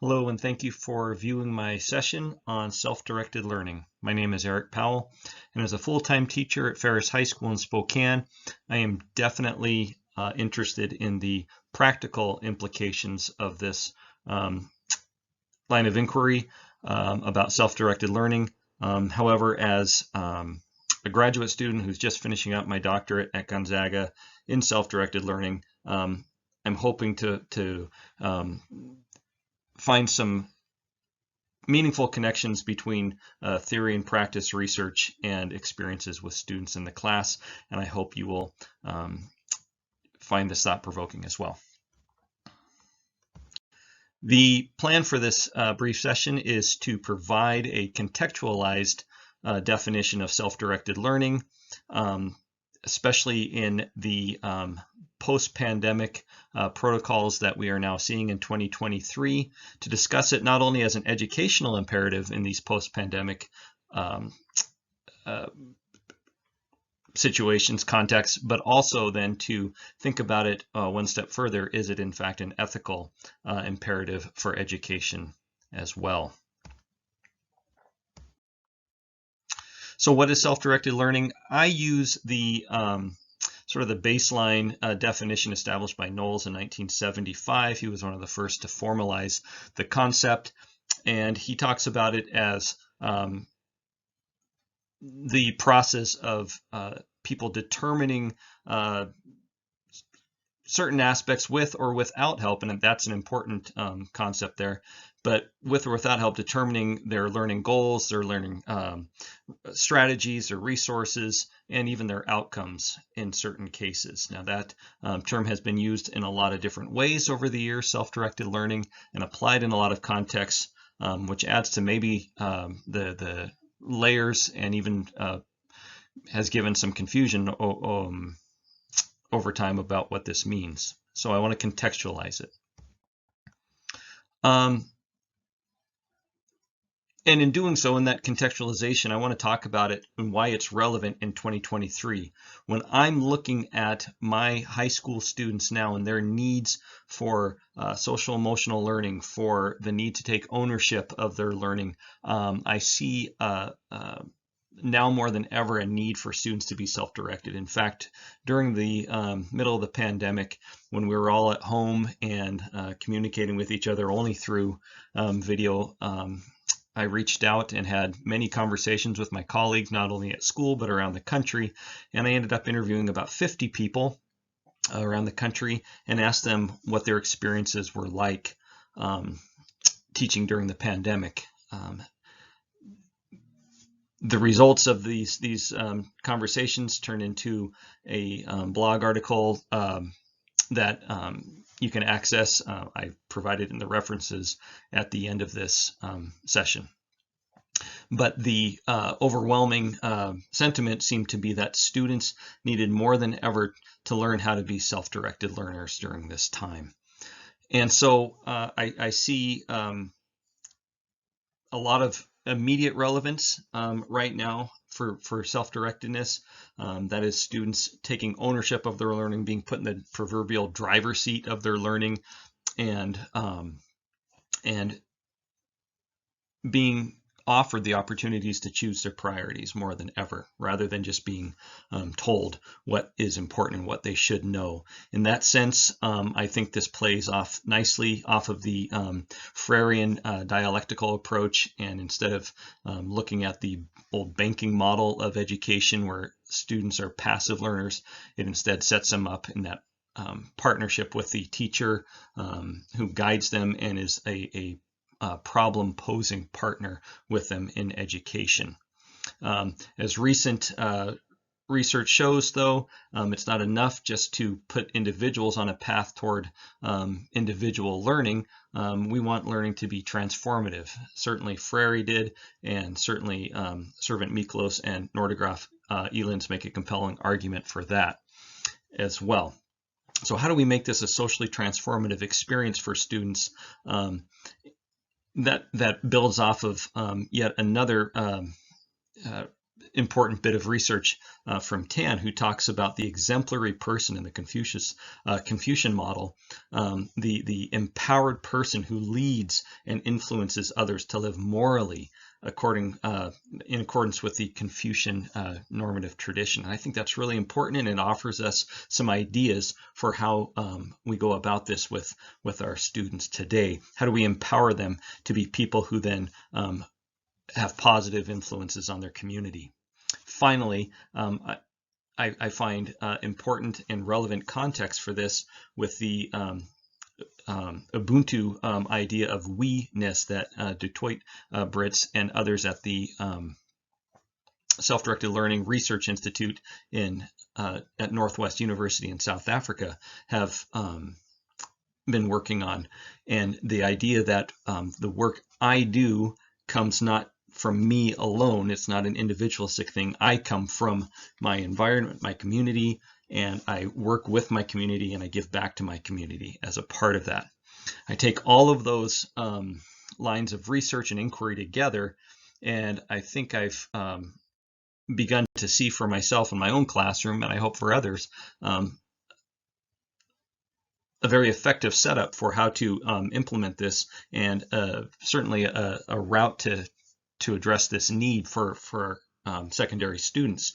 Hello, and thank you for viewing my session on self-directed learning. My name is Erik Powell, and as a full-time teacher at Ferris High School in Spokane, I am definitely interested in the practical implications of this line of inquiry about self-directed learning. However, as a graduate student who's just finishing up my doctorate at Gonzaga in self-directed learning, I'm hoping to find some meaningful connections between theory and practice, research, and experiences with students in the class, and I hope you will find this thought-provoking as well. The plan for this brief session is to provide a contextualized definition of self-directed learning, especially in the post-pandemic protocols that we are now seeing in 2023, to discuss it not only as an educational imperative in these post-pandemic situations, contexts, but also then to think about it one step further. Is it in fact an ethical imperative for education as well? So what is self-directed learning? I use the sort of the baseline definition established by Knowles in 1975. He was one of the first to formalize the concept, and he talks about it as the process of people determining certain aspects with or without help, and that's an important concept there, but with or without help, determining their learning goals, their learning strategies or resources, and even their outcomes in certain cases. Now that term has been used in a lot of different ways over the years, self-directed learning, and applied in a lot of contexts, which adds to maybe the layers and even has given some confusion over time about what this means. So I want to contextualize it. And in doing so, in that contextualization, I want to talk about it and why it's relevant in 2023. When I'm looking at my high school students now and their needs for social emotional learning, for the need to take ownership of their learning, I see now more than ever a need for students to be self-directed. In fact, during the middle of the pandemic, when we were all at home and communicating with each other only through video, I reached out and had many conversations with my colleagues, not only at school, but around the country. And I ended up interviewing about 50 people around the country and asked them what their experiences were like teaching during the pandemic. The results of these conversations turned into a blog article that you can access. I provided in the references at the end of this session. But the overwhelming sentiment seemed to be that students needed more than ever to learn how to be self-directed learners during this time. And so I see a lot of immediate relevance right now for self-directedness. That is, students taking ownership of their learning, being put in the proverbial driver's seat of their learning, and being offered the opportunities to choose their priorities more than ever, rather than just being told what is important and what they should know. In that sense, I think this plays off nicely off of the Freirean dialectical approach, and instead of looking at the old banking model of education where students are passive learners, it instead sets them up in that partnership with the teacher who guides them and is a problem-posing partner with them in education. As recent research shows, though, it's not enough just to put individuals on a path toward individual learning. We want learning to be transformative. Certainly Freire did, and certainly Servant Miklos and Nordegraaff Elins make a compelling argument for that as well. So how do we make this a socially transformative experience for students that builds off of yet another important bit of research from Tan, who talks about the exemplary person in the Confucian model, the empowered person who leads and influences others to live morally in accordance with the Confucian normative tradition. And I think that's really important, and it offers us some ideas for how we go about this with our students today. How do we empower them to be people who then have positive influences on their community? Finally, I find important and relevant context for this with the Ubuntu idea of we-ness that Detroit Brits and others at the Self-Directed Learning Research Institute at Northwest University in South Africa have been working on. And the idea that the work I do comes not from me alone. It's not an individualistic thing. I come from my environment, my community, and I work with my community, and I give back to my community as a part of that. I take all of those lines of research and inquiry together, and I think I've begun to see for myself in my own classroom, and I hope for others, a very effective setup for how to implement this, and certainly a route to address this need for secondary students.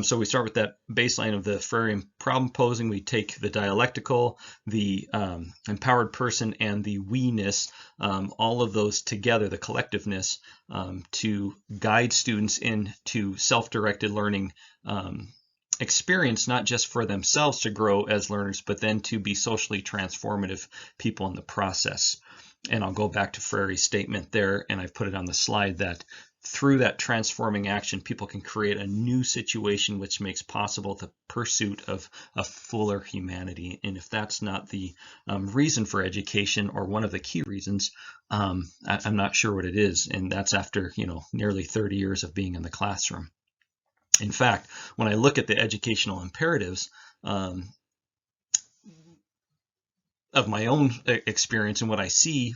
So we start with that baseline of the Freirean problem posing. We take the dialectical, the empowered person, and the we-ness, all of those together, the collectiveness, to guide students into self-directed learning experience, not just for themselves to grow as learners, but then to be socially transformative people in the process. And I'll go back to Freire's statement there, and I've put it on the slide, that through that transforming action, people can create a new situation which makes possible the pursuit of a fuller humanity. And if that's not the reason for education, or one of the key reasons, I'm not sure what it is. And that's after nearly 30 years of being in the classroom. In fact, when I look at the educational imperatives of my own experience and what I see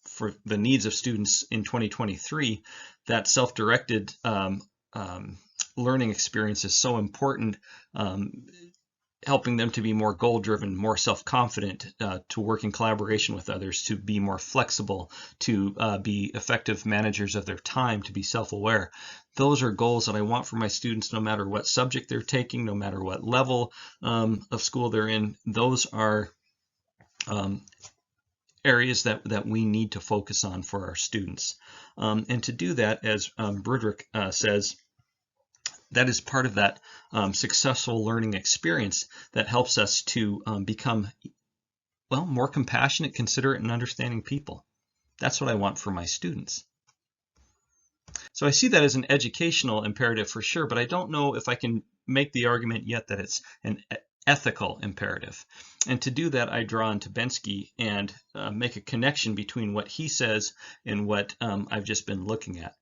for the needs of students in 2023, that self-directed learning experience is so important, helping them to be more goal-driven, more self-confident, to work in collaboration with others, to be more flexible, to be effective managers of their time, to be self-aware. Those are goals that I want for my students, no matter what subject they're taking, no matter what level of school they're in. Those are areas that we need to focus on for our students. And to do that, as Broderick says, that is part of that successful learning experience that helps us to become, well, more compassionate, considerate, and understanding people. That's what I want for my students. So I see that as an educational imperative for sure, but I don't know if I can make the argument yet that it's an ethical imperative. And to do that, I draw on Tabensky and make a connection between what he says and what I've just been looking at.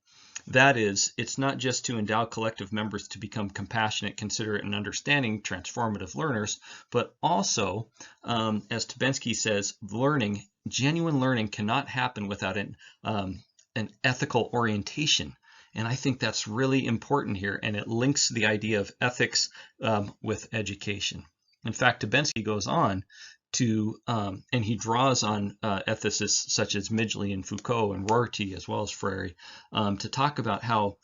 That is, it's not just to endow collective members to become compassionate, considerate, and understanding transformative learners, but also, as Tabensky says, genuine learning cannot happen without an ethical orientation. And I think that's really important here, and it links the idea of ethics with education. In fact, Tabensky goes on to, and he draws on ethicists such as Midgley and Foucault and Rorty, as well as Freire, to talk about how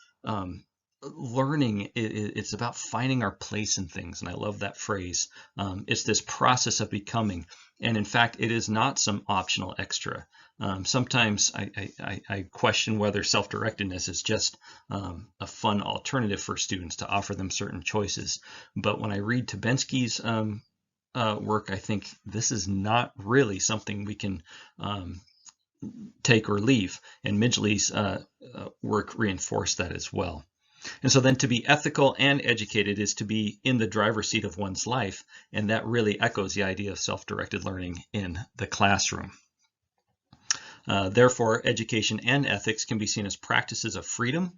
learning, it's about finding our place in things. And I love that phrase. It's this process of becoming. And in fact, it is not some optional extra. Sometimes I question whether self-directedness is just a fun alternative for students to offer them certain choices. But when I read Tabensky's work, I think this is not really something we can take or leave. And Midgley's work reinforced that as well. And so then to be ethical and educated is to be in the driver's seat of one's life. And that really echoes the idea of self-directed learning in the classroom. Therefore, education and ethics can be seen as practices of freedom,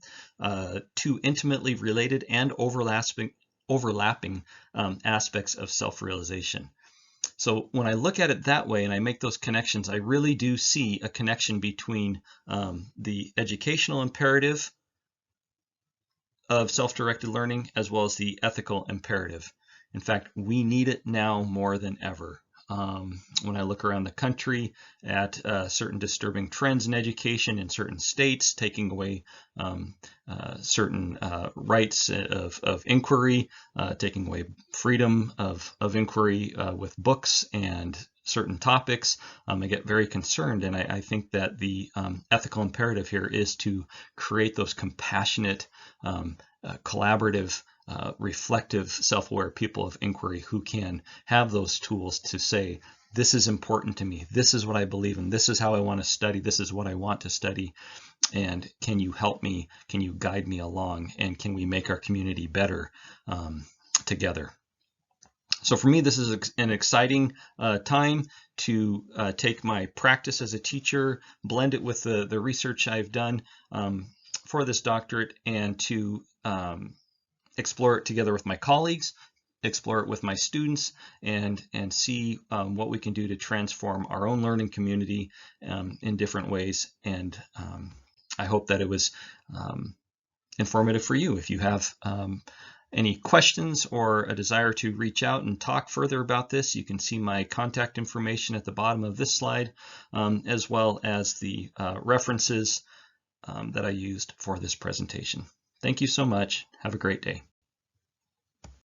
two intimately related and overlapping aspects of self-realization. So when I look at it that way and I make those connections, I really do see a connection between the educational imperative of self-directed learning as well as the ethical imperative. In fact, we need it now more than ever. When I look around the country at certain disturbing trends in education in certain states, taking away certain rights of inquiry, taking away freedom of inquiry with books and certain topics, I get very concerned, and I think that the ethical imperative here is to create those compassionate, collaborative, reflective, self-aware people of inquiry who can have those tools to say, this is important to me, this is what I believe in, this is how I want to study, this is what I want to study, and can you help me, can you guide me along, and can we make our community better together? So for me, this is an exciting time to take my practice as a teacher, blend it with the research I've done for this doctorate, and to explore it together with my colleagues, explore it with my students, and see what we can do to transform our own learning community in different ways. And I hope that it was informative for you. If you have any questions or a desire to reach out and talk further about this, you can see my contact information at the bottom of this slide, as well as the references that I used for this presentation. Thank you so much. Have a great day.